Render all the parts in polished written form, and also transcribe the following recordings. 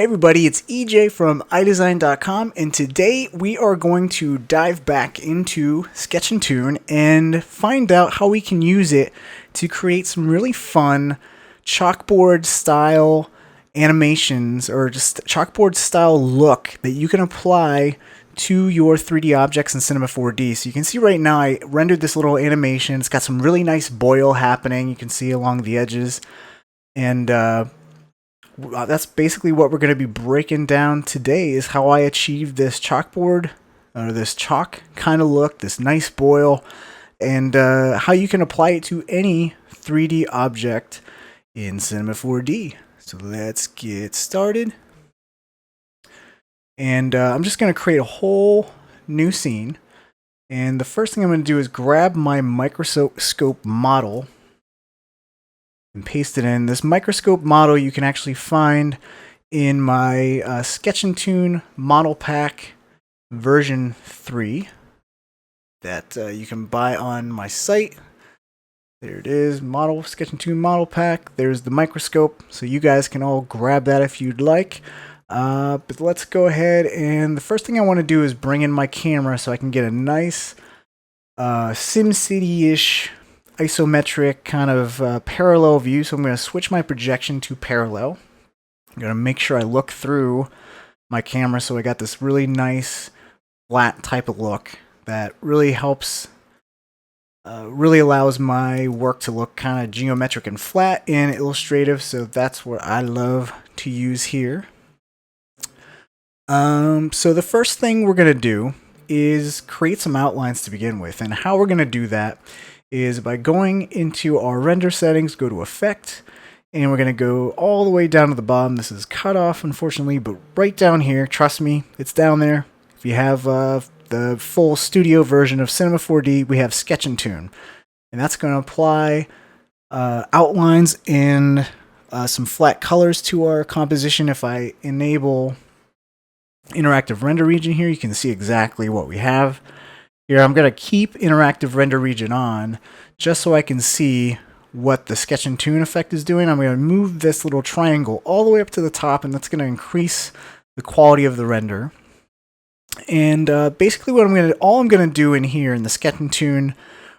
Hey everybody, it's EJ from eyedesyn.com, and today we are going to dive back into Sketch and Toon and find out how we can use it to create some really fun chalkboard style animations, or just chalkboard style look that you can apply to your 3D objects in Cinema 4D. So you can see right now I rendered this little animation. It's got some really nice boil happening. You can see along the edges, and that's basically what we're going to be breaking down today, is how I achieved this chalkboard, or this chalk kind of look, this nice boil, and how you can apply it to any 3D object in Cinema 4D. So let's get started. And I'm just going to create a whole new scene. And the first thing I'm going to do is grab my microscope model and paste it in. This microscope model you can actually find in my Sketch and Toon model pack version 3 that you can buy on my site. There it is, Sketch and Toon model pack. There's the microscope, so you guys can all grab that if you'd like. But let's go ahead, and the first thing I want to do is bring in my camera so I can get a nice SimCity-ish isometric kind of parallel view. So I'm going to switch my projection to parallel. I'm going to make sure I look through my camera so I got this really nice flat type of look that really helps, really allows my work to look kind of geometric and flat and illustrative. So that's what I love to use here. So the first thing we're going to do is create some outlines to begin with, and how we're going to do that is by going into our render settings, go to Effect, and we're going to go all the way down to the bottom. This is cut off, unfortunately, but right down here, trust me, it's down there. If you have the full studio version of Cinema 4D, we have Sketch and Toon, and that's going to apply outlines and some flat colors to our composition. If I enable interactive render region here, you can see exactly what we have. Here, I'm going to keep interactive render region on just so I can see what the Sketch and Toon effect is doing. I'm going to move this little triangle all the way up to the top, and that's going to increase the quality of the render. And basically what all I'm going to do in here in the Sketch and Toon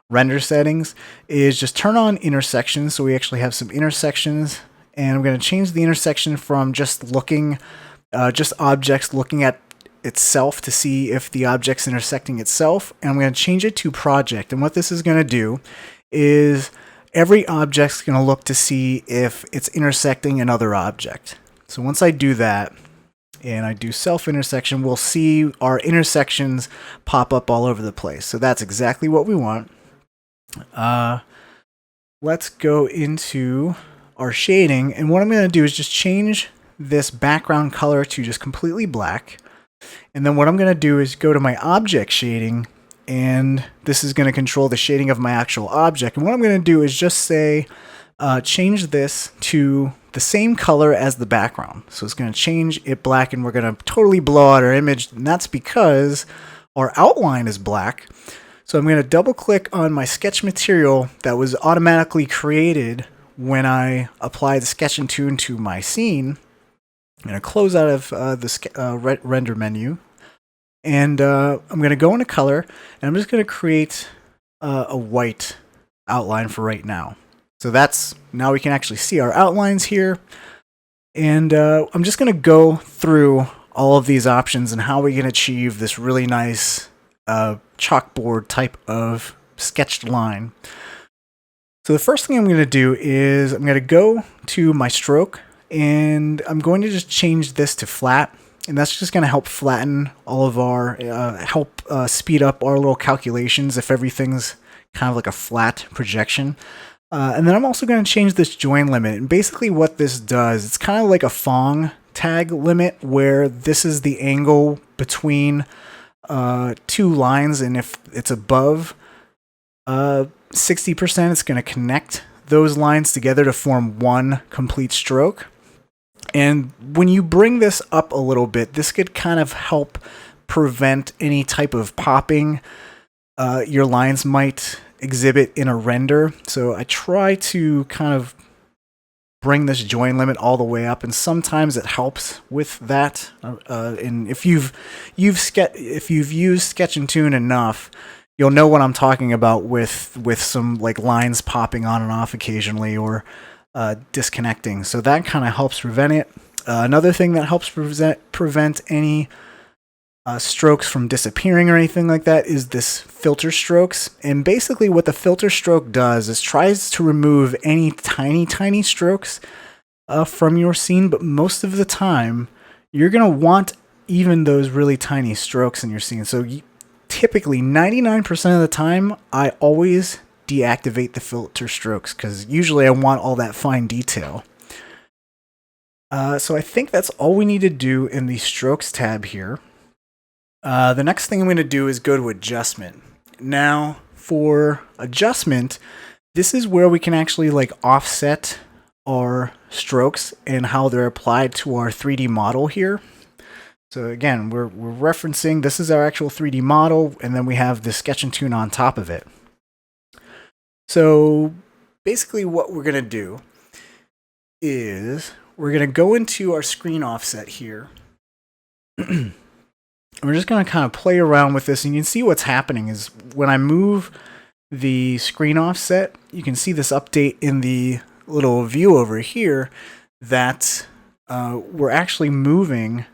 render settings is just turn on intersections, so we actually have some intersections, and I'm going to change the intersection from just looking just objects looking at itself to see if the object's intersecting itself, and I'm going to change it to project. And what this is going to do is every object's going to look to see if it's intersecting another object. So once I do that and I do self intersection, we'll see our intersections pop up all over the place. So that's exactly what we want. Let's go into our shading, and what I'm going to do is just change this background color to just completely black. And then what I'm going to do is go to my object shading, and this is going to control the shading of my actual object. And what I'm going to do is just say, change this to the same color as the background. So it's going to change it black, and we're going to totally blow out our image. And that's because our outline is black. So I'm going to double click on my sketch material that was automatically created when I applied the Sketch and Toon to my scene. I'm going to close out of the render menu, and I'm going to go into color, and I'm just going to create a white outline for right now. So now we can actually see our outlines here, and I'm just going to go through all of these options and how we can achieve this really nice chalkboard type of sketched line. So the first thing I'm going to do is I'm going to go to my stroke, and I'm going to just change this to flat, and that's just going to help flatten all of our, speed up our little calculations if everything's kind of like a flat projection. And then I'm also going to change this join limit, and basically what this does, it's kind of like a Phong tag limit, where this is the angle between two lines, and if it's above 60%, it's going to connect those lines together to form one complete stroke. And when you bring this up a little bit, this could kind of help prevent any type of popping your lines might exhibit in a render. So I try to kind of bring this join limit all the way up, and sometimes it helps with that. And if you've used Sketch and Toon enough, you'll know what I'm talking about with some like lines popping on and off occasionally, or disconnecting. So that kind of helps prevent it. Another thing that helps prevent any strokes from disappearing or anything like that is this filter strokes. And basically what the filter stroke does is tries to remove any tiny strokes from your scene, but most of the time you're going to want even those really tiny strokes in your scene. So typically 99% of the time I always deactivate the filter strokes, because usually I want all that fine detail. So I think that's all we need to do in the strokes tab here. The next thing I'm going to do is go to adjustment. Now for adjustment, this is where we can actually like offset our strokes and how they're applied to our 3D model here. So again, we're referencing, this is our actual 3D model, and then we have the Sketch and Toon on top of it. So basically what we're going to do is we're going to go into our screen offset here. We're just going to kind of play around with this, and you can see what's happening is when I move the screen offset, you can see this update in the little view over here that we're actually moving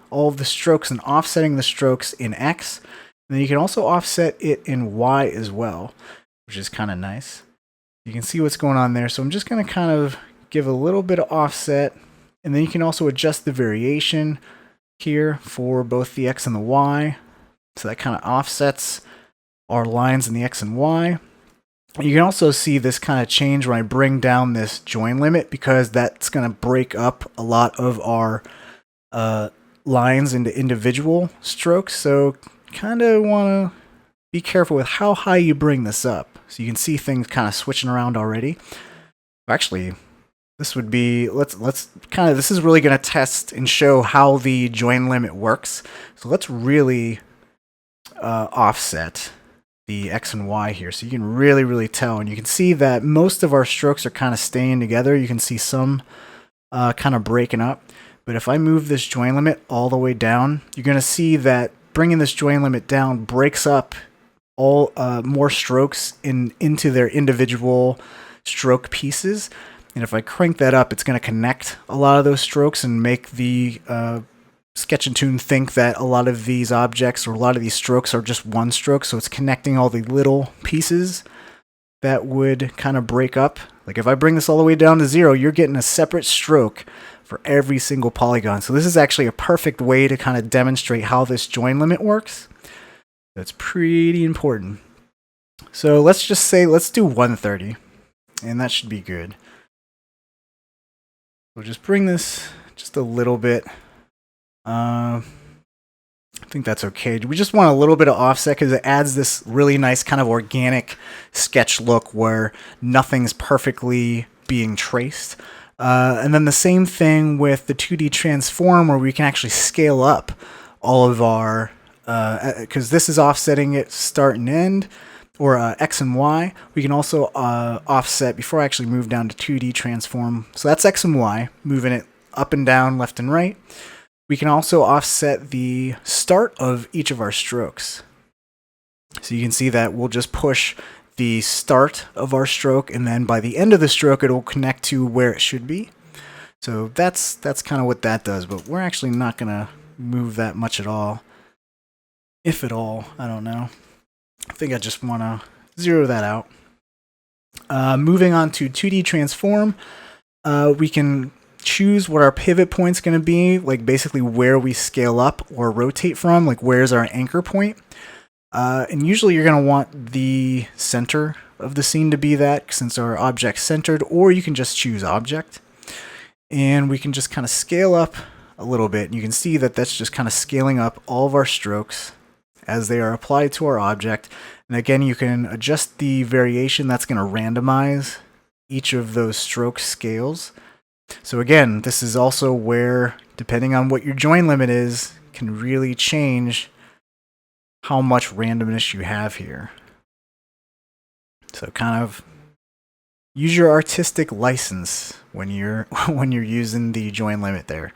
all of the strokes and offsetting the strokes in X. And then you can also offset it in Y as well, which is kind of nice. You can see what's going on there. So I'm just going to kind of give a little bit of offset, and then you can also adjust the variation here for both the X and the Y. So that kind of offsets our lines in the X and Y. You can also see this kind of change when I bring down this join limit, because that's going to break up a lot of our lines into individual strokes. So kind of want to be careful with how high you bring this up. So you can see things kind of switching around already. Actually, this would be, this is really going to test and show how the join limit works. So let's really offset the X and Y here, so you can really tell. And you can see that most of our strokes are kind of staying together. You can see some kind of breaking up. But if I move this join limit all the way down, you're going to see that bringing this join limit down breaks up all more strokes into their individual stroke pieces. And if I crank that up, it's going to connect a lot of those strokes and make the Sketch and Toon think that a lot of these objects or a lot of these strokes are just one stroke. So it's connecting all the little pieces that would kind of break up. Like if I bring this all the way down to 0, you're getting a separate stroke for every single polygon. So this is actually a perfect way to kind of demonstrate how this join limit works. That's pretty important. So let's just say, let's do 130, and that should be good. We'll just bring this just a little bit. I think that's okay. We just want a little bit of offset because it adds this really nice kind of organic sketch look where nothing's perfectly being traced. And then the same thing with the 2D transform, where we can actually scale up all of our, because this is offsetting it start and end, or X and Y. We can also offset, before I actually move down to 2D transform. So that's X and Y, moving it up and down, left and right. We can also offset the start of each of our strokes. So you can see that we'll just push the start of our stroke, and then by the end of the stroke, it will connect to where it should be. So that's kind of what that does, but we're actually not going to move that much at all. If at all, I don't know. I think I just want to zero that out. Moving on to 2D transform, we can choose what our pivot point's going to be, like basically where we scale up or rotate from, like where's our anchor point. And usually you're going to want the center of the scene to be that, since our object's centered, or you can just choose object. And we can just kind of scale up a little bit. And you can see that that's just kind of scaling up all of our strokes as they are applied to our object. And again, you can adjust the variation. That's going to randomize each of those stroke scales. So again, this is also where, depending on what your join limit is, can really change how much randomness you have here. So kind of use your artistic license when you're when you're using the join limit there.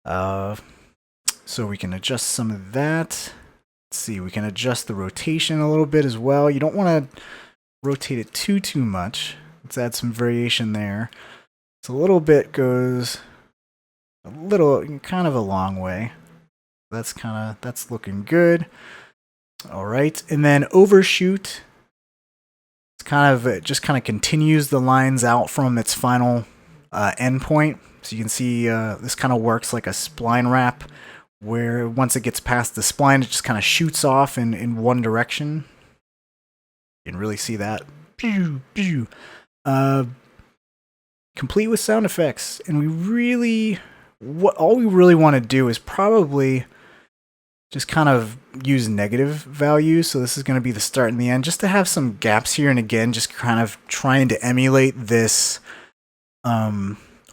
So we can adjust some of that. Let's see, we can adjust the rotation a little bit as well. You don't want to rotate it too much. Let's add some variation there. So a little bit goes a little, kind of a long way. That's looking good. All right, and then overshoot. It's it just kind of continues the lines out from its final endpoint. So you can see this kind of works like a spline wrap, where once it gets past the spline, it just kind of shoots off in one direction. You can really see that. Pew, pew. Complete with sound effects, and all we really want to do is probably just kind of use negative values. So this is going to be the start and the end, just to have some gaps here, and again, just kind of trying to emulate this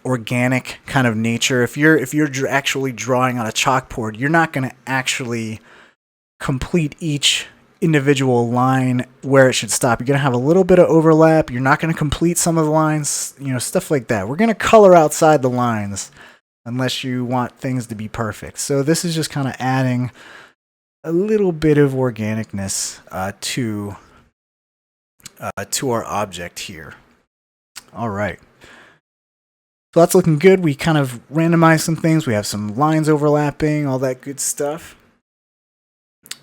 organic kind of nature. If you're actually drawing on a chalkboard, you're not going to actually complete each individual line where it should stop. You're going to have a little bit of overlap. You're not going to complete some of the lines, stuff like that. We're going to color outside the lines unless you want things to be perfect. So this is just kind of adding a little bit of organicness to our object here. All right. So that's looking good. We kind of randomized some things. We have some lines overlapping, all that good stuff.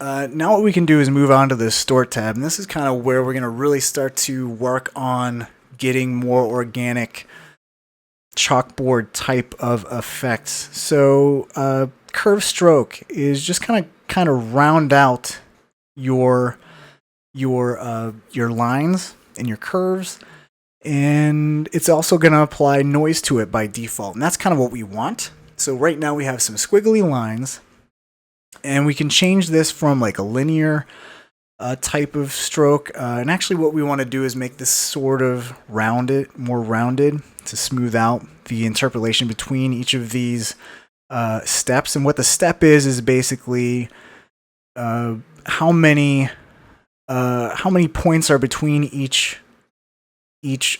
Now what we can do is move on to the Store tab, and this is kind of where we're going to really start to work on getting more organic chalkboard type of effects. So curve stroke is just kind of round out your lines and your curves, and it's also going to apply noise to it by default, and that's kind of what we want. So right now we have some squiggly lines, and we can change this from like a linear type of stroke. And actually what we want to do is make this sort of more rounded to smooth out the interpolation between each of these steps. And what the step is basically how many points are between each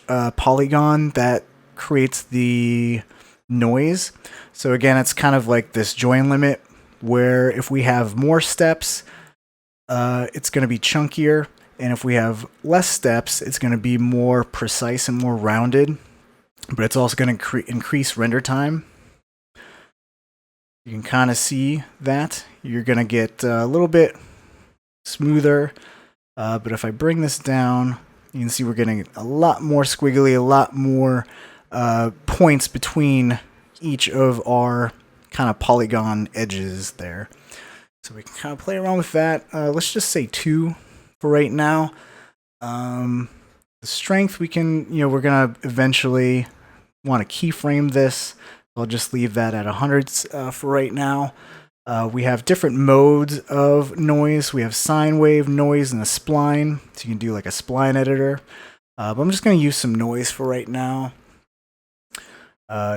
polygon that creates the noise. So again, it's kind of like this join limit, where if we have more steps, it's going to be chunkier, and if we have less steps, it's going to be more precise and more rounded, but it's also going to increase render time. You can kind of see that. You're going to get a little bit smoother, but if I bring this down, you can see we're getting a lot more squiggly, a lot more points between each of our kind of polygon edges there. So we can kind of play around with that. Let's just say 2 for right now. The strength, we're gonna eventually want to keyframe this. I'll just leave that at 100 for right now. We have different modes of noise. We have sine wave, noise, and a spline. So you can do like a spline editor. But I'm just gonna use some noise for right now.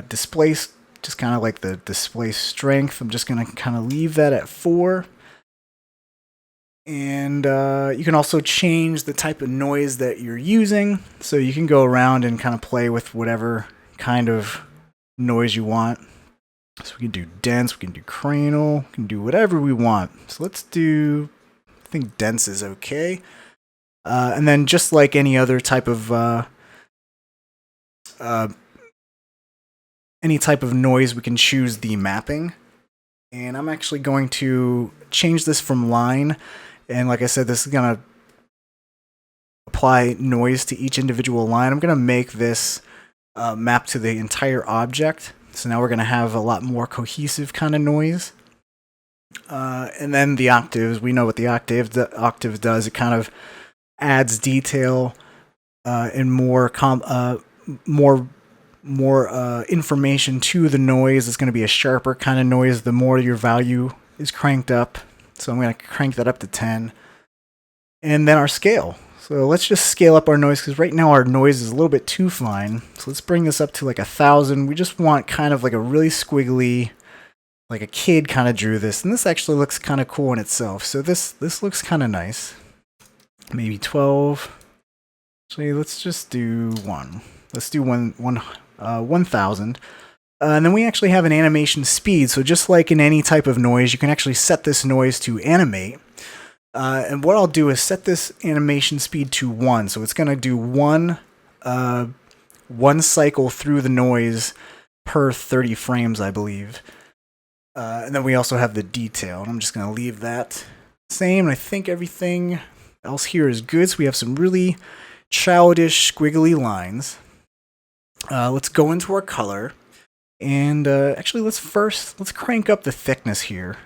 Displace, just kind of like the display strength. I'm just going to kind of leave that at 4. And you can also change the type of noise that you're using. So you can go around and kind of play with whatever kind of noise you want. So we can do dense, we can do cranial, we can do whatever we want. So let's do, I think dense is okay. And then just like any other type of noise, we can choose the mapping. And I'm actually going to change this from line. And like I said, this is going to apply noise to each individual line. I'm going to make this map to the entire object. So now we're going to have a lot more cohesive kind of noise. And then the octaves, we know what the octave does. It kind of adds detail and more information to the noise. It's going to be a sharper kind of noise the more your value is cranked up. So I'm going to crank that up to 10. And then our scale. So let's just scale up our noise, because right now our noise is a little bit too fine. So let's bring this up to like 1,000. We just want kind of like a really squiggly, like a kid kind of drew this. And this actually looks kind of cool in itself. So this looks kind of nice. Maybe 12. Actually, let's just do 1. Let's do 1000. And then we actually have an animation speed. So just like in any type of noise, you can actually set this noise to animate. And what I'll do is set this animation speed to 1. So it's going to do one cycle through the noise per 30 frames, I believe. And then we also have the detail. And I'm just going to leave that same. I think everything else here is good. So we have some really childish, squiggly lines. Let's go into our color. And actually, let's crank up the thickness here.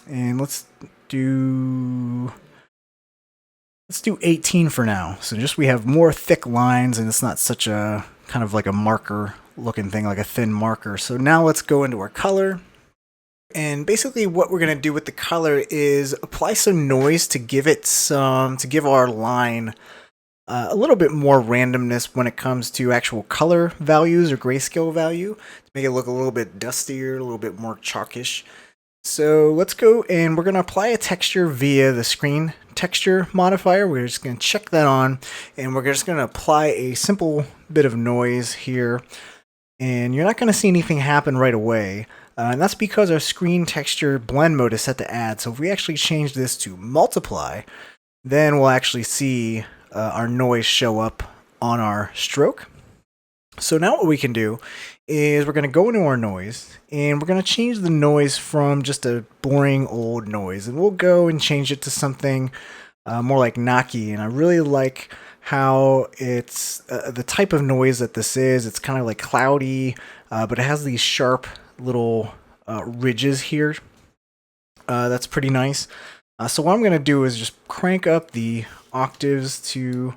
And let's do 18 for now. So just we have more thick lines, and it's not such a kind of like a marker looking thing, like a thin marker. So now let's go into our color. And basically what we're going to do with the color is apply some noise to give our line a little bit more randomness when it comes to actual color values or grayscale value, to make it look a little bit dustier, a little bit more chalkish. So let's go, and we're going to apply a texture via the screen texture modifier. We're just going to check that on, and we're just going to apply a simple bit of noise here. And you're not going to see anything happen right away. And that's because our screen texture blend mode is set to add. So if we actually change this to multiply, then we'll actually see our noise show up on our stroke. So now what we can do is we're going to go into our noise, and we're going to change the noise from just a boring old noise, and we'll go and change it to something more like Naki. And I really like how it's the type of noise that this is. It's kind of like cloudy, but it has these sharp little ridges here. That's pretty nice. So what I'm going to do is just crank up the octaves to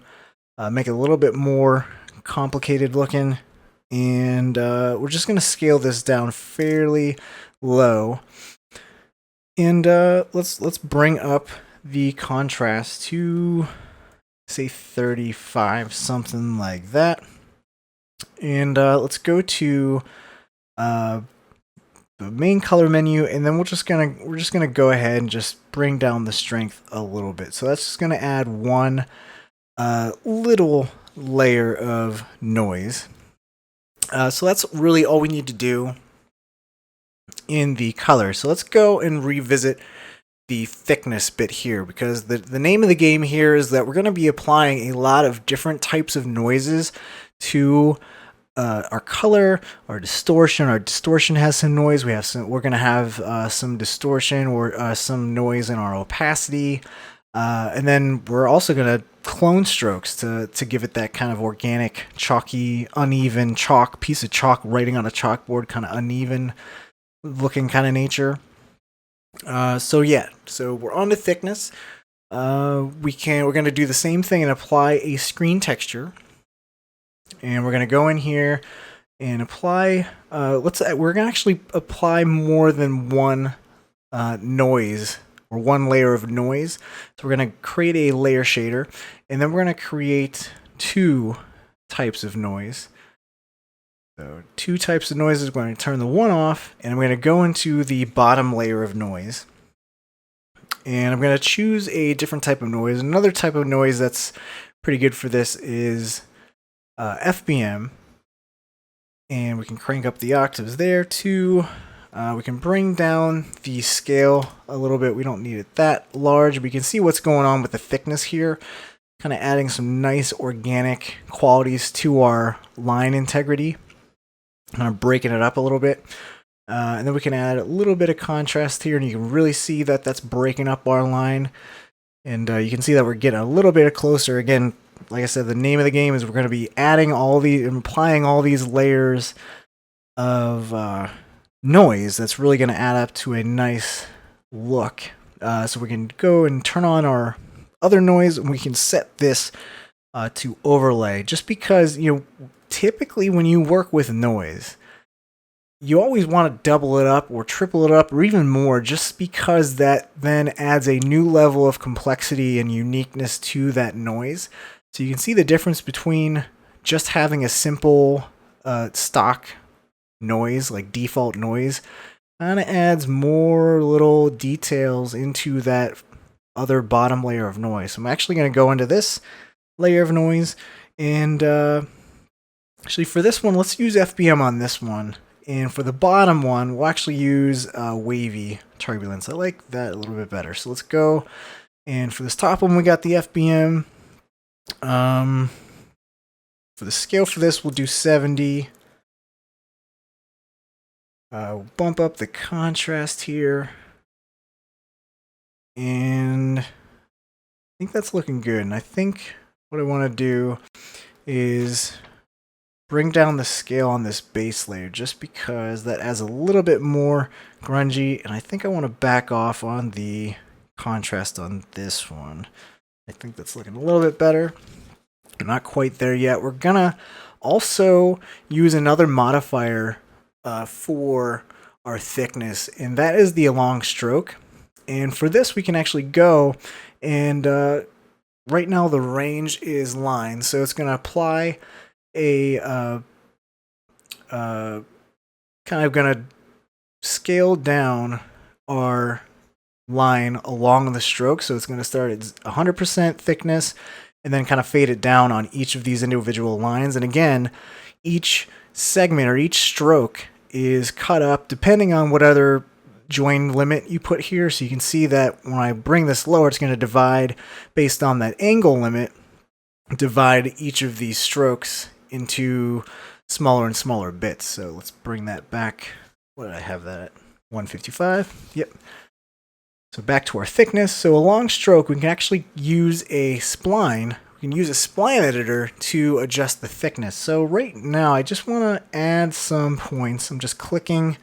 make it a little bit more complicated looking, and we're just going to scale this down fairly low, and let's bring up the contrast to say 35, something like that. And let's go to the main color menu, and then we're just gonna go ahead and just bring down the strength a little bit. So that's just gonna add one little layer of noise. So that's really all we need to do in the color. So let's go and revisit the thickness bit here, because the name of the game here is that we're going to be applying a lot of different types of noises to our color, our distortion. Our distortion has some noise. We're going to have some distortion or some noise in our opacity, and then we're also going to clone strokes to give it that kind of organic, chalky, uneven piece of chalk writing on a chalkboard, kind of uneven looking kind of nature. So we're on to thickness. We're going to do the same thing and apply a screen texture. And we're going to go in here and apply, we're going to actually apply more than one noise, or one layer of noise. So we're going to create a layer shader, and then we're going to create 2 types of noise. So 2 types of noises. We're going to turn the one off, and I'm going to go into the bottom layer of noise. And I'm going to choose a different type of noise. Another type of noise that's pretty good for this is FBM. And we can crank up the octaves there too. We can bring down the scale a little bit. We don't need it that large. We can see what's going on with the thickness here. Kind of adding some nice organic qualities to our line integrity. Kind of breaking it up a little bit. And then we can add a little bit of contrast here, and you can really see that that's breaking up our line. And you can see that we're getting a little bit closer. Again, like I said, the name of the game is we're going to be adding applying all these layers of noise that's really going to add up to a nice look. So we can go and turn on our other noise, and we can set this to overlay, just because, typically when you work with noise, you always want to double it up or triple it up or even more, just because that then adds a new level of complexity and uniqueness to that noise. So you can see the difference between just having a simple stock noise, like default noise, kind of adds more little details into that other bottom layer of noise. So I'm actually going to go into this, layer of noise. And actually for this one, let's use FBM on this one. And for the bottom one, we'll actually use Wavy turbulence. I like that a little bit better. So let's go. And for this top one, we got the FBM. For the scale for this, we'll do 70. We'll bump up the contrast here. And I think that's looking good. And I think what I want to do is bring down the scale on this base layer just because that adds a little bit more grungy, and I think I want to back off on the contrast on this one. I think that's looking a little bit better. I'm not quite there yet. We're gonna also use another modifier for our thickness, and that is the along stroke. And for this we can actually go and right now the range is line, so it's going to apply a kind of going to scale down our line along the stroke. So it's going to start at 100% thickness and then kind of fade it down on each of these individual lines. And again, each segment or each stroke is cut up depending on what other join limit you put here. So you can see that when I bring this lower, it's going to divide based on that angle limit, divide each of these strokes into smaller and smaller bits. So let's bring that back. What did I have that at? 155. Yep. So back to our thickness. So a long stroke, we can actually use a spline. We can use a spline editor to adjust the thickness. So right now, I just want to add some points. I'm just clicking,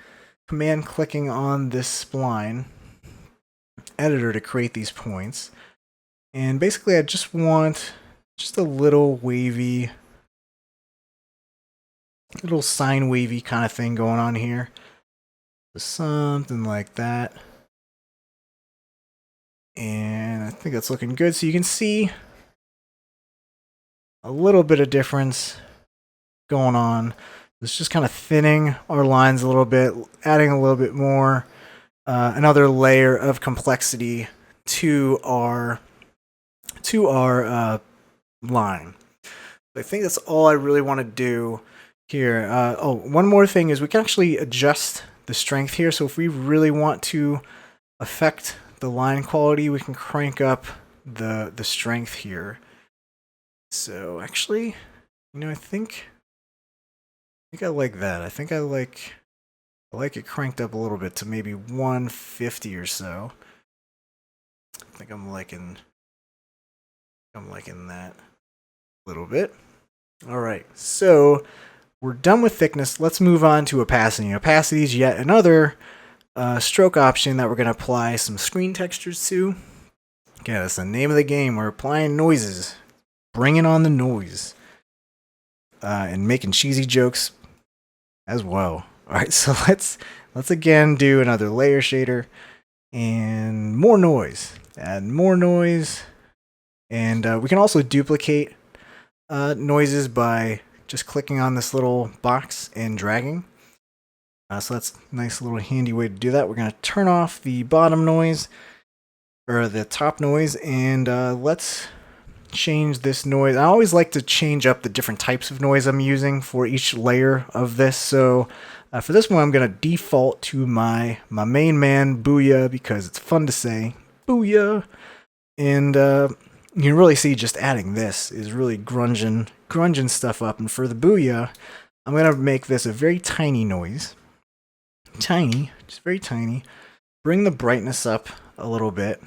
command clicking on this spline editor to create these points. And basically, I just want just a little wavy, little sine wavy kind of thing going on here. Something like that. And I think that's looking good. So you can see a little bit of difference going on. It's just kind of thinning our lines a little bit, adding a little bit more, another layer of complexity to our line. I think that's all I really want to do here. Oh, one more thing is we can actually adjust the strength here. So if we really want to affect the line quality, we can crank up the strength here. So actually, you know, I think I like that. I think I like it cranked up a little bit to maybe 150 or so. I think I'm liking that a little bit. All right, so we're done with thickness. Let's move on to opacity. Opacity is yet another stroke option that we're going to apply some screen textures to. Okay, that's the name of the game. We're applying noises, bringing on the noise, and making cheesy jokes as well. All right, so let's again do another layer shader and more noise. Add more noise, and we can also duplicate noises by just clicking on this little box and dragging. So that's a nice little handy way to do that. We're going to turn off the bottom noise, or the top noise, and let's change this noise. I always like to change up the different types of noise I'm using for each layer of this. So for this one, I'm going to default to my main man, Booyah, because it's fun to say, Booyah. And you can really see just adding this is really grunging stuff up. And for the Booyah, I'm going to make this a very tiny noise. Tiny, just very tiny. Bring the brightness up a little bit.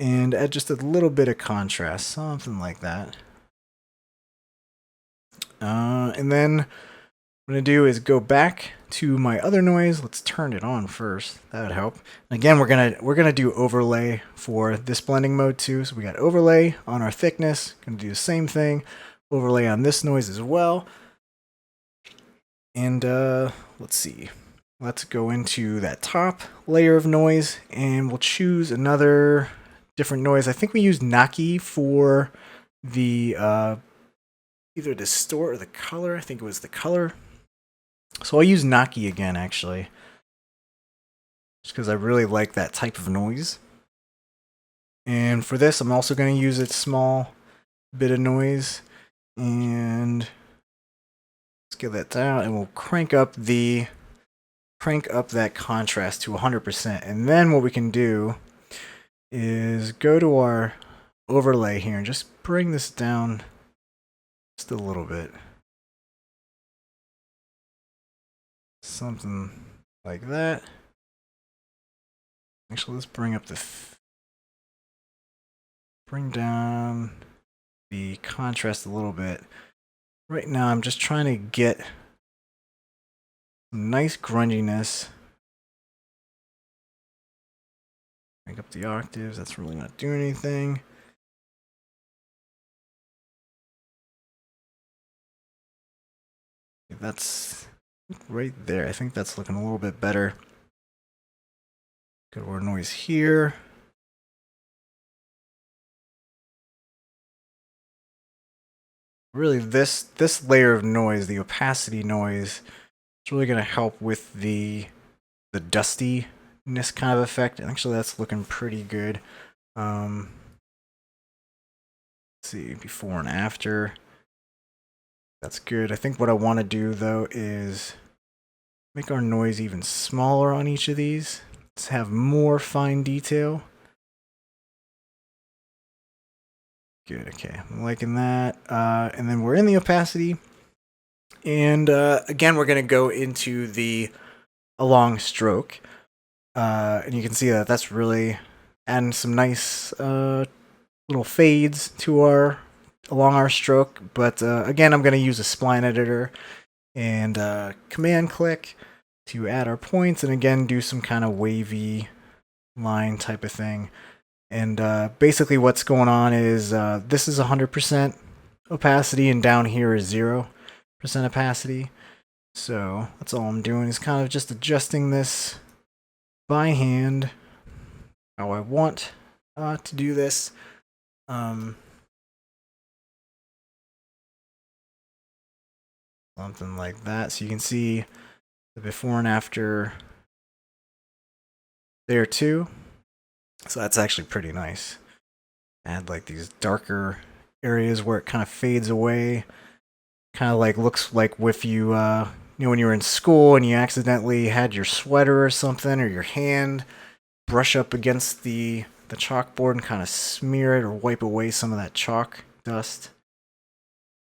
And add just a little bit of contrast, something like that. And then what I'm going to do is go back to my other noise. Let's turn it on first. That would help. And again, we're gonna do overlay for this blending mode too. So we got overlay on our thickness. Going to do the same thing. Overlay on this noise as well. And let's see. Let's go into that top layer of noise, and we'll choose another different noise. I think we used Naki for the either distort or the color. I think it was the color. So I'll use Naki again, actually, just because I really like that type of noise. And for this, I'm also going to use a small bit of noise. And let's get that down, and we'll crank up that contrast to 100%. And then what we can do is go to our overlay here and just bring this down just a little bit. Something like that. Actually, let's bring up bring down the contrast a little bit. Right now, I'm just trying to get some nice grunginess. Crank up the octaves. That's really not doing anything. That's right there. I think that's looking a little bit better. Go to our noise here. Really, this layer of noise, the opacity noise, is really going to help with the dustiness kind of effect. And actually, that's looking pretty good. Let's see, before and after. That's good. I think what I want to do, though, is make our noise even smaller on each of these. Let's have more fine detail. Good, okay. I'm liking that. And then we're in the opacity. And again, we're going to go into a long stroke. And you can see that that's really adding some nice little fades to along our stroke. But again, I'm going to use a spline editor and command click to add our points, and again do some kind of wavy line type of thing. And basically what's going on is this is 100% opacity and down here is 0% opacity. So that's all I'm doing, is kind of just adjusting this by hand how I want to do this. Something like that. So you can see the before and after there too. So that's actually pretty nice. Add like these darker areas where it kind of fades away. Kind of like looks like if you when you were in school and you accidentally had your sweater or something, or your hand brush up against the chalkboard and kind of smear it or wipe away some of that chalk dust.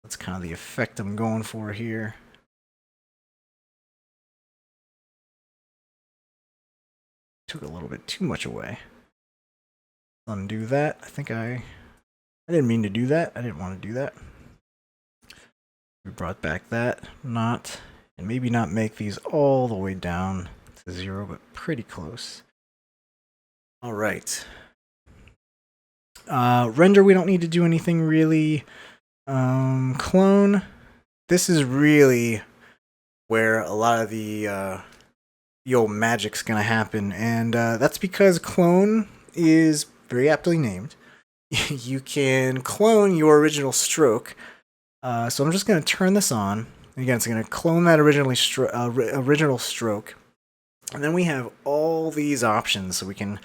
That's kind of the effect I'm going for here. Took a little bit too much away. Undo that. I think I didn't mean to do that. I didn't want to do that. We brought back that knot, and maybe not make these all the way down to 0, but pretty close. All right. Render, we don't need to do anything really. Clone, this is really where a lot of the old magic's gonna happen, and that's because clone is very aptly named. You can clone your original stroke. So I'm just gonna turn this on. Again, it's gonna clone that original stroke, and then we have all these options, so we can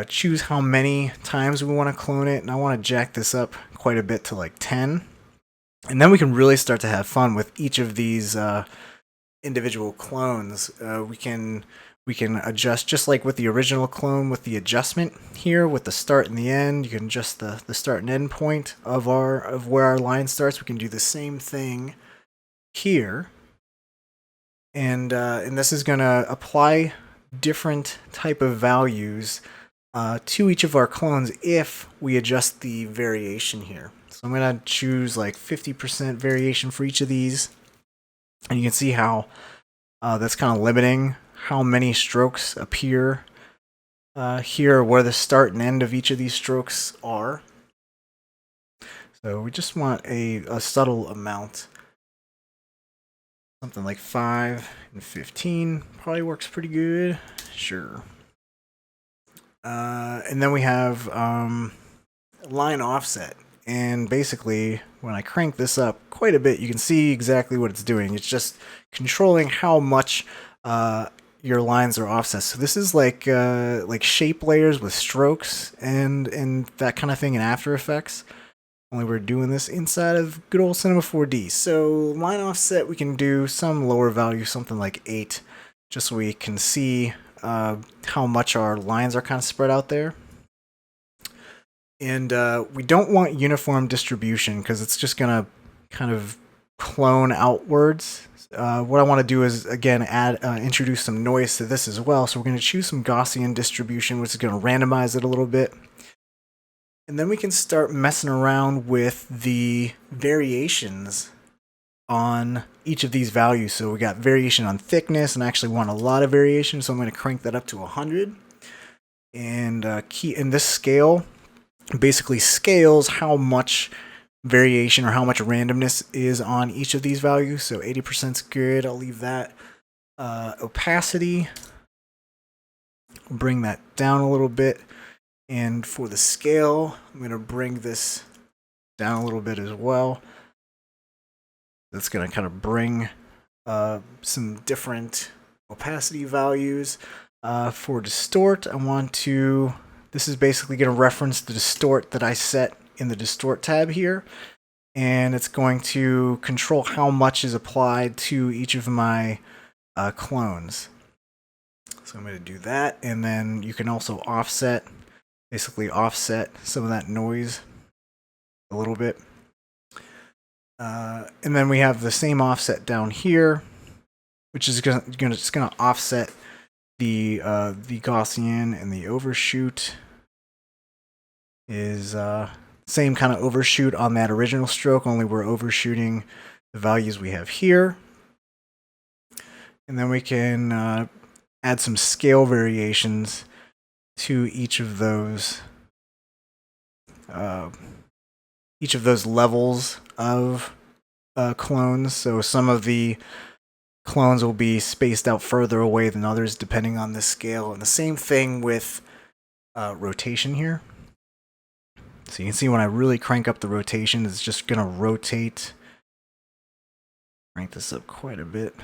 choose how many times we want to clone it, and I want to jack this up quite a bit to like 10. And then we can really start to have fun with each of these individual clones. We can adjust, just like with the original clone, with the adjustment here with the start and the end. You can adjust the start and end point of where our line starts. We can do the same thing here. And this is going to apply different type of values to each of our clones if we adjust the variation here. So I'm going to choose like 50% variation for each of these. And you can see how that's kind of limiting how many strokes appear here, where the start and end of each of these strokes are. So we just want a subtle amount. Something like 5 and 15 probably works pretty good. Sure. And then we have line offset. And basically, when I crank this up quite a bit, you can see exactly what it's doing. It's just controlling how much your lines are offset. So this is like shape layers with strokes and that kind of thing in After Effects. Only we're doing this inside of good old Cinema 4D. So line offset, we can do some lower value, something like 8, just so we can see how much our lines are kind of spread out there. And we don't want uniform distribution because it's just going to kind of clone outwards. What I want to do is, again, introduce some noise to this as well. So we're going to choose some Gaussian distribution, which is going to randomize it a little bit. And then we can start messing around with the variations on each of these values. So we got variation on thickness, and I actually want a lot of variation, so I'm going to crank that up to 100. And this scale basically scales how much variation or how much randomness is on each of these values. So 80% is good. I'll leave that. Opacity, bring that down a little bit. And for the scale, I'm going to bring this down a little bit as well. That's going to kind of bring some different opacity values. For distort, I want to... This is basically going to reference the distort that I set in the distort tab here. And it's going to control how much is applied to each of my clones. So I'm going to do that. And then you can also offset... Basically offset some of that noise a little bit. And then we have the same offset down here, which is gonna offset the Gaussian, and the overshoot is same kind of overshoot on that original stroke, only we're overshooting the values we have here. And then we can add some scale variations to each of those levels of clones. So some of the clones will be spaced out further away than others depending on the scale. And the same thing with rotation here. So you can see when I really crank up the rotation, it's just going to rotate. Crank this up quite a bit.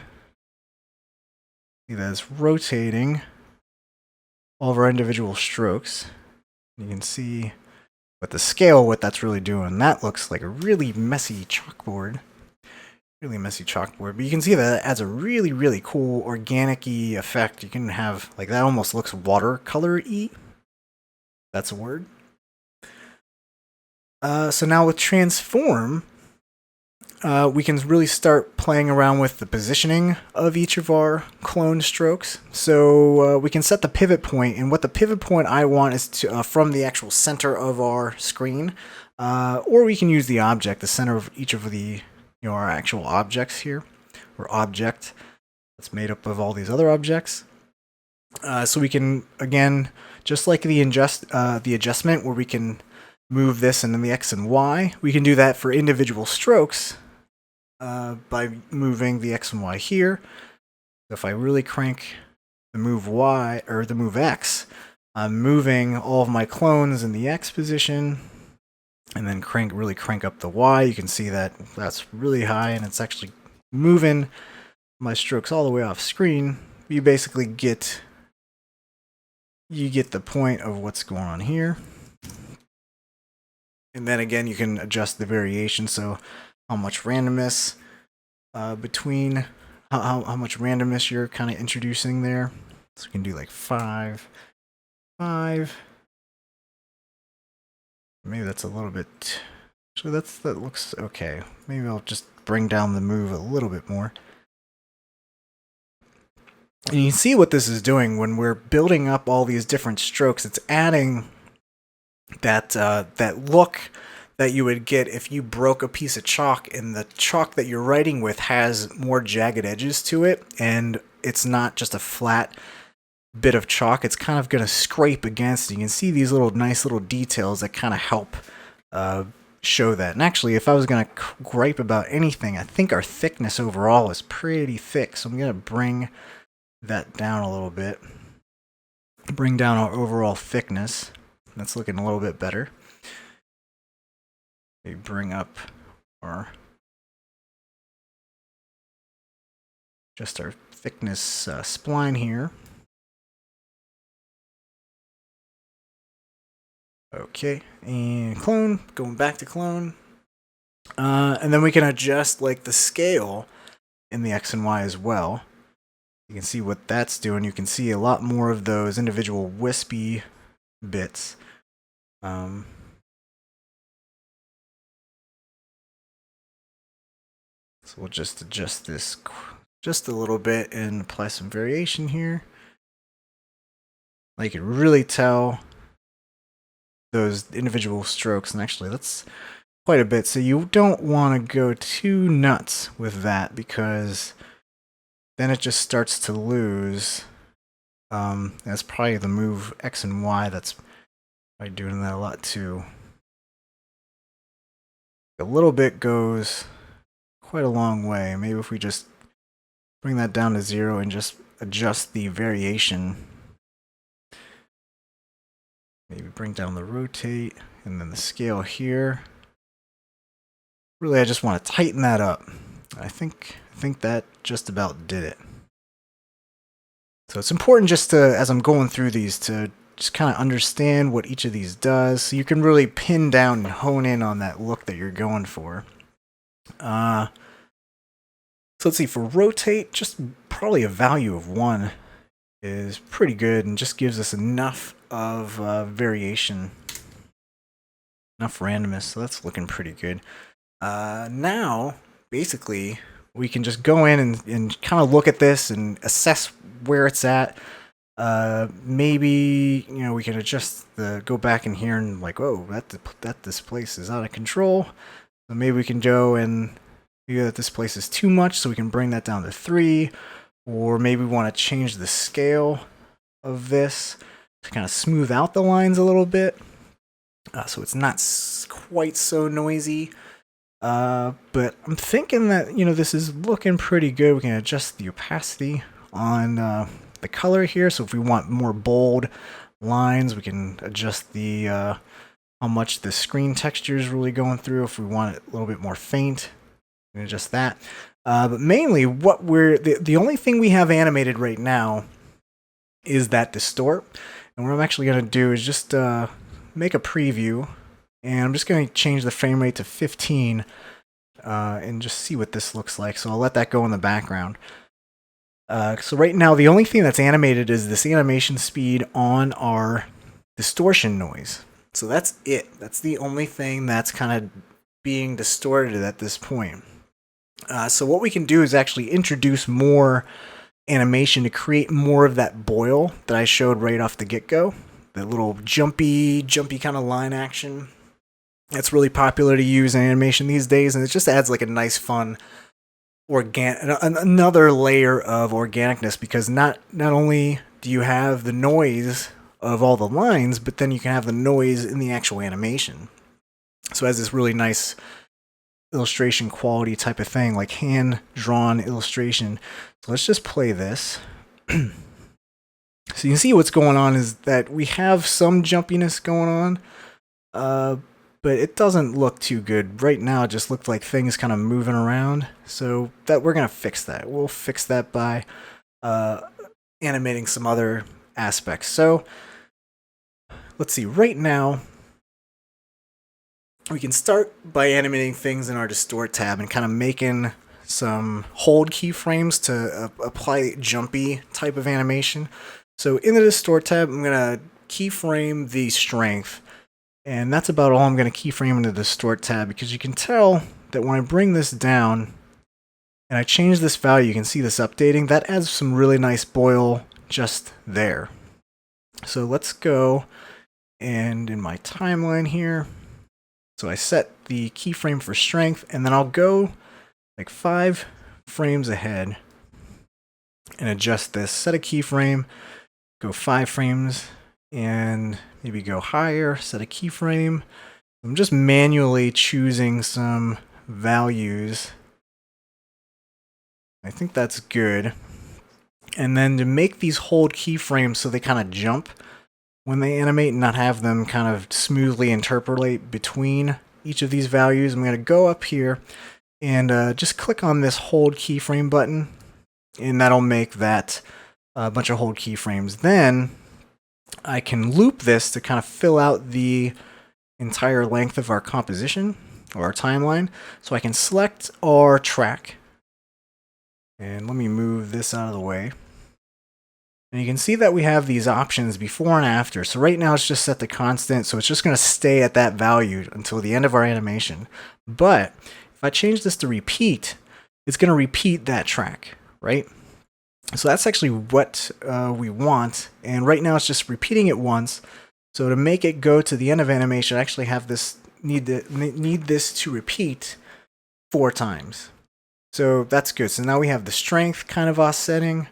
See that it's rotating all of our individual strokes. You can see with the scale what that's really doing. That looks like a really messy chalkboard. Really messy chalkboard. But you can see that it adds a really, really cool organic-y effect. You can have, like, that almost looks watercolor-y. That's a word. So now with transform, we can really start playing around with the positioning of each of our clone strokes. So we can set the pivot point, and what the pivot point I want is to from the actual center of our screen, or we can use the object, the center of each of the our actual objects here, or object that's made up of all these other objects. So we can, again, just like the adjustment where we can move this and then the X and Y, we can do that for individual strokes. By moving the X and Y here. So if I really crank the move Y or the move X, I'm moving all of my clones in the X position, and then really crank up the Y. You can see that that's really high, and it's actually moving my strokes all the way off screen. You basically get the point of what's going on here. And then again, you can adjust the variation. So how much randomness between how much randomness you're kind of introducing there. So we can do like 5, 5. Maybe that's a little bit. Actually, that looks okay. Maybe I'll just bring down the move a little bit more. And you can see what this is doing when we're building up all these different strokes. It's adding that look that you would get if you broke a piece of chalk and the chalk that you're writing with has more jagged edges to it, and it's not just a flat bit of chalk. It's kind of going to scrape against it. You can see these nice little details that kind of help show that. And actually, if I was going to gripe about anything, I think our thickness overall is pretty thick. So I'm going to bring that down a little bit. Bring down our overall thickness. That's looking a little bit better. We bring up our thickness spline here. Okay, and clone, going back to clone. And then we can adjust like the scale in the X and Y as well. You can see what that's doing. You can see a lot more of those individual wispy bits. So we'll just adjust this just a little bit and apply some variation here. Now you can really tell those individual strokes, and actually that's quite a bit. So you don't want to go too nuts with that because then it just starts to lose. That's probably the move X and Y that's probably doing that a lot too. A little bit goes quite a long way. Maybe if we just bring that down to 0 and just adjust the variation. Maybe bring down the rotate and then the scale here. Really, I just want to tighten that up. I think that just about did it. So it's important just to, as I'm going through these, to just kind of understand what each of these does, so you can really pin down and hone in on that look that you're going for. So let's see, for rotate, just probably a value of 1 is pretty good and just gives us enough of variation, enough randomness, so that's looking pretty good. Now, basically, we can just go in and kind of look at this and assess where it's at. Maybe, you know, we can adjust go back in here and like, oh, that this place is out of control. So maybe we can go and figure that this place is too much, so we can bring that down to 3. Or maybe we want to change the scale of this to kind of smooth out the lines a little bit, so it's not quite so noisy. But I'm thinking that, you know, this is looking pretty good. We can adjust the opacity on the color here. So if we want more bold lines, we can adjust the how much the screen texture is really going through. If we want it a little bit more faint, we can adjust that. But mainly, what the only thing we have animated right now is that distort. And what I'm actually going to do is just make a preview. And I'm just going to change the frame rate to 15 and just see what this looks like. So I'll let that go in the background. So right now, the only thing that's animated is this animation speed on our distortion noise. So that's it. That's the only thing that's kind of being distorted at this point. So what we can do is actually introduce more animation to create more of that boil that I showed right off the get-go. That little jumpy kind of line action. That's really popular to use in animation these days, and it just adds like a nice, fun, another layer of organicness, because not only do you have the noise of all the lines, but then you can have the noise in the actual animation. So it has this really nice illustration quality type of thing, like hand-drawn illustration. So let's just play this. So you can see what's going on is that we have some jumpiness going on, but it doesn't look too good. Right now it just looked like things kind of moving around, so that we're going to fix that. We'll fix that by animating some other aspects. So let's see, right now we can start by animating things in our Distort tab and kind of making some hold keyframes to apply jumpy type of animation. So in the Distort tab, I'm going to keyframe the strength. And that's about all I'm going to keyframe in the Distort tab, because you can tell that when I bring this down and I change this value, you can see this updating. That adds some really nice boil just there. So let's go, and in my timeline here, so I set the keyframe for strength, and then I'll go like 5 frames ahead and adjust this. Set a keyframe, go 5 frames, and maybe go higher, set a keyframe. I'm just manually choosing some values. I think that's good. And then to make these hold keyframes so they kind of jump when they animate and not have them kind of smoothly interpolate between each of these values, I'm going to go up here and just click on this hold keyframe button. and that'll make that a bunch of hold keyframes. Then I can loop this to kind of fill out the entire length of our composition or our timeline. So I can select our track, and let me move this out of the way. And you can see that we have these options before and after. So right now it's just set to constant, so it's just going to stay at that value until the end of our animation. But if I change this to repeat, it's going to repeat that track, right? So that's actually what we want. And right now it's just repeating it once. So to make it go to the end of animation, I actually have this need this to repeat 4 times. So that's good. So now we have the strength kind of offsetting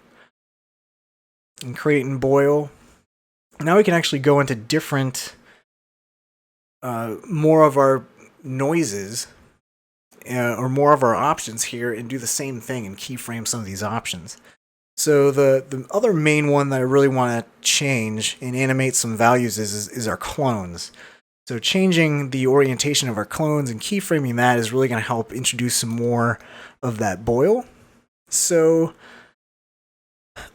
and create and boil. Now we can actually go into different, more of our noises or more of our options here and do the same thing and keyframe some of these options. So the other main one that I really want to change and animate some values is our clones. So changing the orientation of our clones and keyframing that is really going to help introduce some more of that boil. So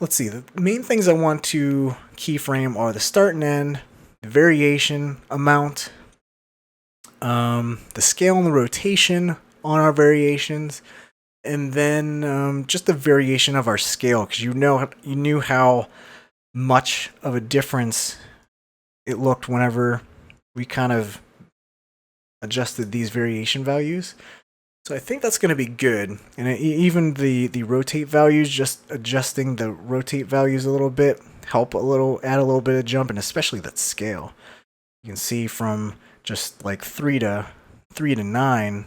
let's see, the main things I want to keyframe are the start and end, the variation amount, the scale and the rotation on our variations, and then just the variation of our scale, because you knew how much of a difference it looked whenever we kind of adjusted these variation values. So I think that's going to be good. And even the rotate values, just adjusting the rotate values a little bit, add a little bit of jump, and especially that scale. You can see from just like 3 to 9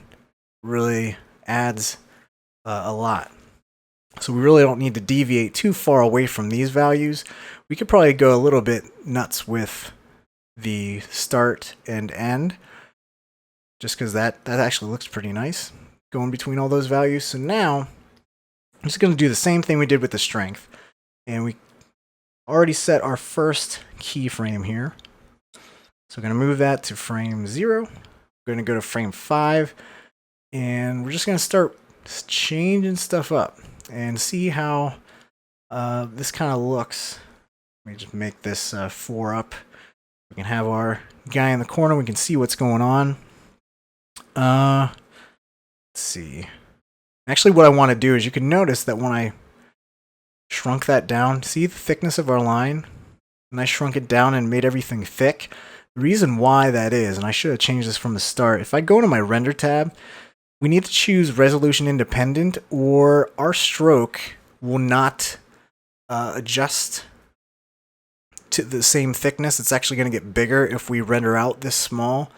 really adds a lot. So we really don't need to deviate too far away from these values. We could probably go a little bit nuts with the start and end, just because that actually looks pretty nice going between all those values. So now I'm just going to do the same thing we did with the strength, and we already set our first keyframe here. So we're going to move that to frame 0. We're going to go to frame 5, and we're just going to start changing stuff up and see how this kind of looks. Let me just make this 4 up. We can have our guy in the corner. We can see what's going on. Let's see. Actually, what I want to do is you can notice that when I shrunk that down, see the thickness of our line? And I shrunk it down and made everything thick. The reason why that is, and I should have changed this from the start, if I go to my render tab, we need to choose resolution independent, or our stroke will not adjust to the same thickness. It's actually going to get bigger if we render out this small.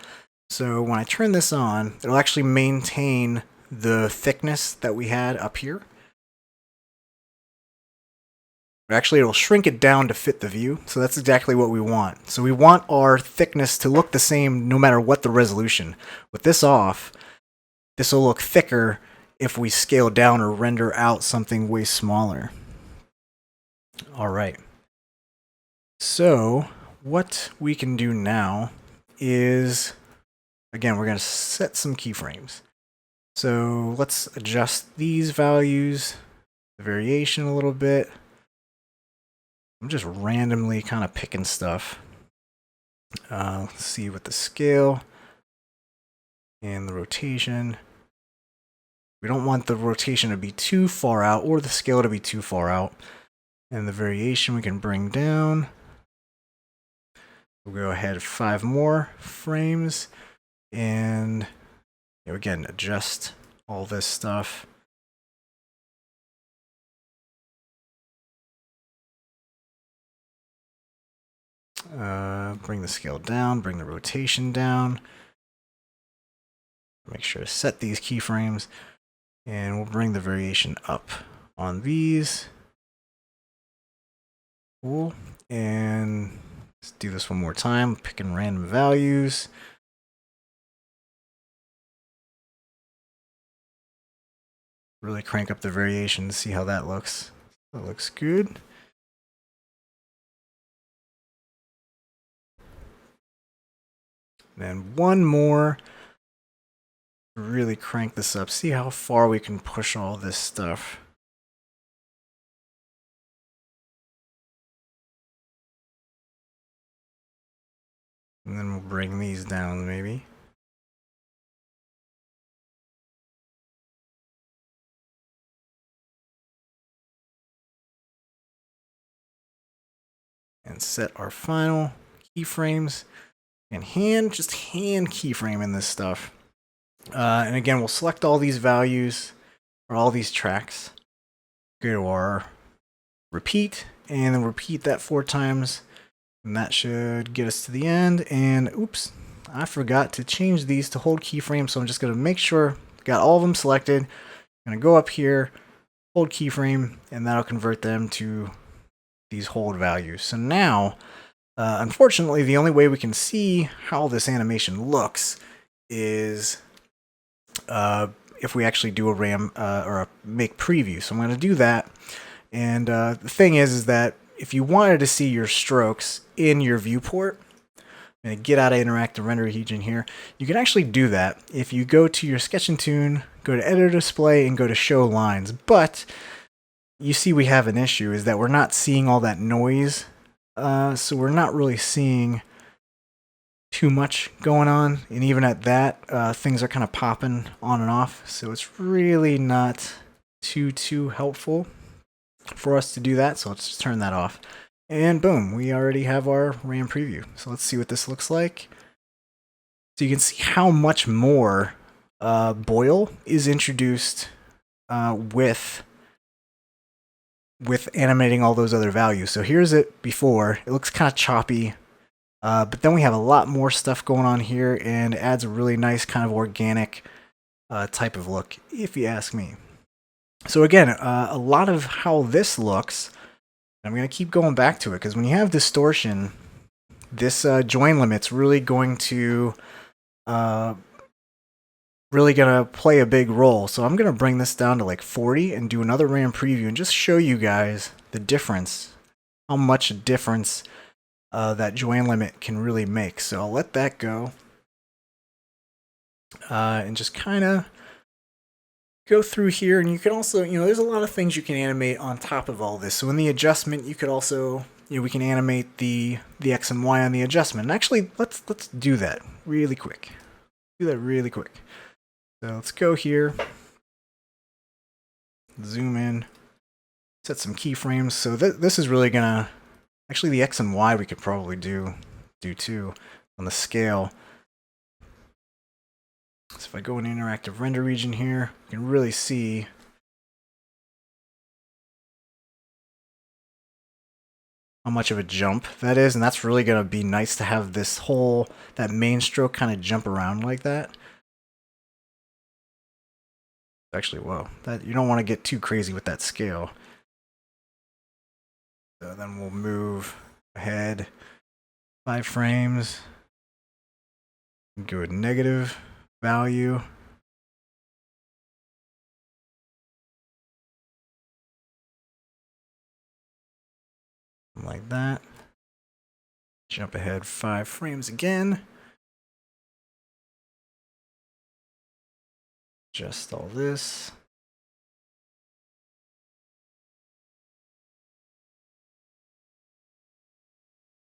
So when I turn this on, it'll actually maintain the thickness that we had up here. Actually, it'll shrink it down to fit the view, so that's exactly what we want. So we want our thickness to look the same no matter what the resolution. With this off, this will look thicker if we scale down or render out something way smaller. All right. So what we can do now is, again, we're going to set some keyframes. So let's adjust these values, the variation a little bit. I'm just randomly kind of picking stuff. Let's see with the scale and the rotation. We don't want the rotation to be too far out or the scale to be too far out. And the variation we can bring down. We'll go ahead 5 more frames and again adjust all this stuff. Bring the scale down, bring the rotation down. Make sure to set these keyframes, and we'll bring the variation up on these. Cool. And let's do this one more time, picking random values. Really crank up the variation to see how that looks. That looks good. Then one more. Really crank this up. See how far we can push all this stuff. And then we'll bring these down maybe. And set our final keyframes. And just hand keyframe in this stuff. And again, we'll select all these values, or all these tracks. Go to our repeat, and then repeat that 4 times. And that should get us to the end. And oops, I forgot to change these to hold keyframe, so I'm just going to make sure got all of them selected. I'm going to go up here, hold keyframe, and that'll convert them to these hold values. So now, unfortunately, the only way we can see how this animation looks is if we actually do a RAM or a make preview. So I'm going to do that. And the thing is that if you wanted to see your strokes in your viewport, and get out of interactive render region here, you can actually do that if you go to your Sketch and Toon, go to editor display, and go to show lines. But you see we have an issue, is that we're not seeing all that noise. So we're not really seeing too much going on. And even at that, things are kind of popping on and off. So it's really not too helpful for us to do that. So let's just turn that off. And boom, we already have our RAM preview. So let's see what this looks like. So you can see how much more Boil is introduced with animating all those other values. So here's it before. It looks kind of choppy, but then we have a lot more stuff going on here, and it adds a really nice kind of organic type of look, if you ask me. So again, a lot of how this looks, I'm going to keep going back to it, because when you have distortion, this join limit's really going to play a big role. So I'm going to bring this down to like 40 and do another RAM preview and just show you guys the difference, how much difference that join limit can really make. So I'll let that go and just kind of go through here. And you can also, there's a lot of things you can animate on top of all this. So in the adjustment, you could also, we can animate the X and Y on the adjustment. And actually, let's do that really quick. So let's go here, zoom in, set some keyframes. So this is really gonna, actually the X and Y we could probably do too on the scale. So if I go in interactive render region here, you can really see how much of a jump that is, and that's really gonna be nice to have this that main stroke kind of jump around like that. Actually, whoa, you don't want to get too crazy with that scale. So then we'll move ahead 5 frames, go with negative value. Like that. Jump ahead 5 frames again. Adjust all this.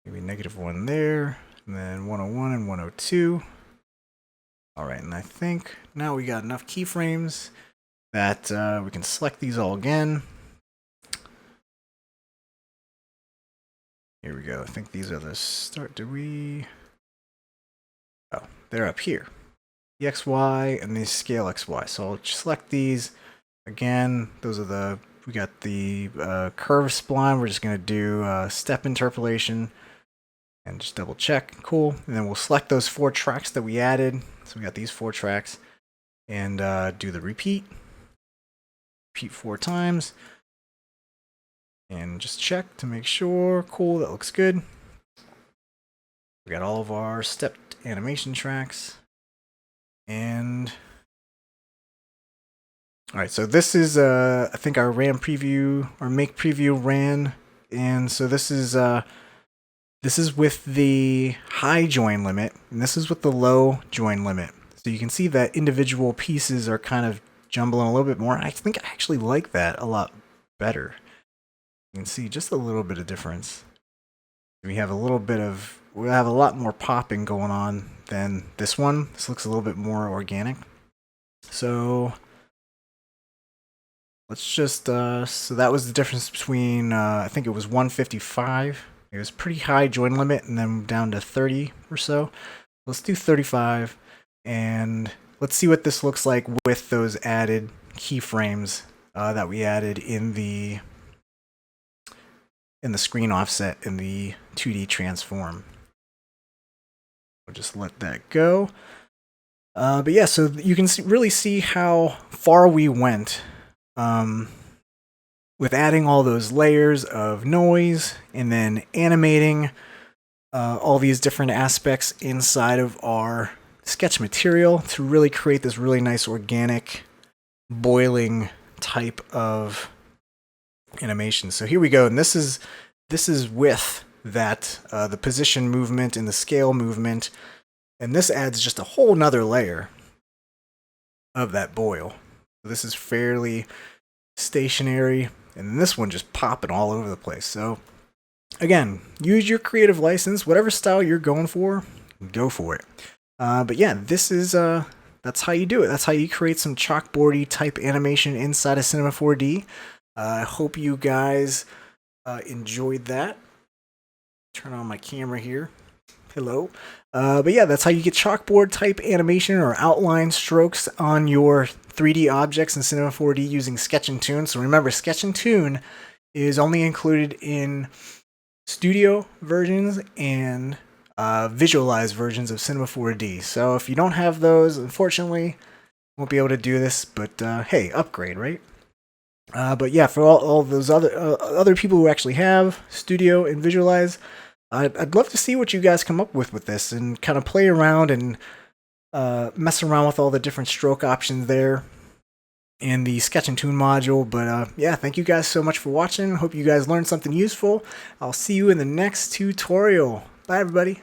Maybe -1 there, and then 101 and 102. All right, and I think now we got enough keyframes that we can select these all again. Here we go. I think these are the start. Oh, they're up here. The XY and the scale XY. So I'll select these again. Those are we got the curve spline. We're just going to do step interpolation and just double check. Cool. And then we'll select those 4 tracks that we added. So we got these 4 tracks, and do the repeat. Repeat 4 times. And just check to make sure. Cool, that looks good. We got all of our stepped animation tracks. And all right, so this is I think our RAM preview, our make preview ran, and so this is with the high join limit, and this is with the low join limit. So you can see that individual pieces are kind of jumbling a little bit more. I think I actually like that a lot better. You can see just a little bit of difference. We have a little bit of we have a lot more popping going on than this one. This looks a little bit more organic. So let's just, so that was the difference between, I think it was 155. It was pretty high join limit, and then down to 30 or so. Let's do 35, and let's see what this looks like with those added keyframes that we added in the screen offset in the 2D transform. We'll just let that go. But yeah, so you can really see how far we went with adding all those layers of noise and then animating all these different aspects inside of our sketch material to really create this really nice organic boiling type of animation. So here we go, and this is with that the position movement and the scale movement, and this adds just a whole nother layer of that boil. This is fairly stationary, and this one just popping all over the place. So again, use your creative license, whatever style you're going for, go for it. But yeah, this is that's how you do it. That's how you create some chalkboardy type animation inside of Cinema 4D. I hope you guys enjoyed that. Turn on my camera here. Hello. But yeah, that's how you get chalkboard type animation or outline strokes on your 3D objects in Cinema 4D using Sketch and Toon. So remember, Sketch and Toon is only included in studio versions and visualized versions of Cinema 4D. So if you don't have those, unfortunately, won't be able to do this. But hey, upgrade, right? But yeah, for all those other people who actually have studio and visualize, I'd love to see what you guys come up with this and kind of play around and mess around with all the different stroke options there in the Sketch and Toon module. But yeah, thank you guys so much for watching. Hope you guys learned something useful. I'll see you in the next tutorial. Bye, everybody.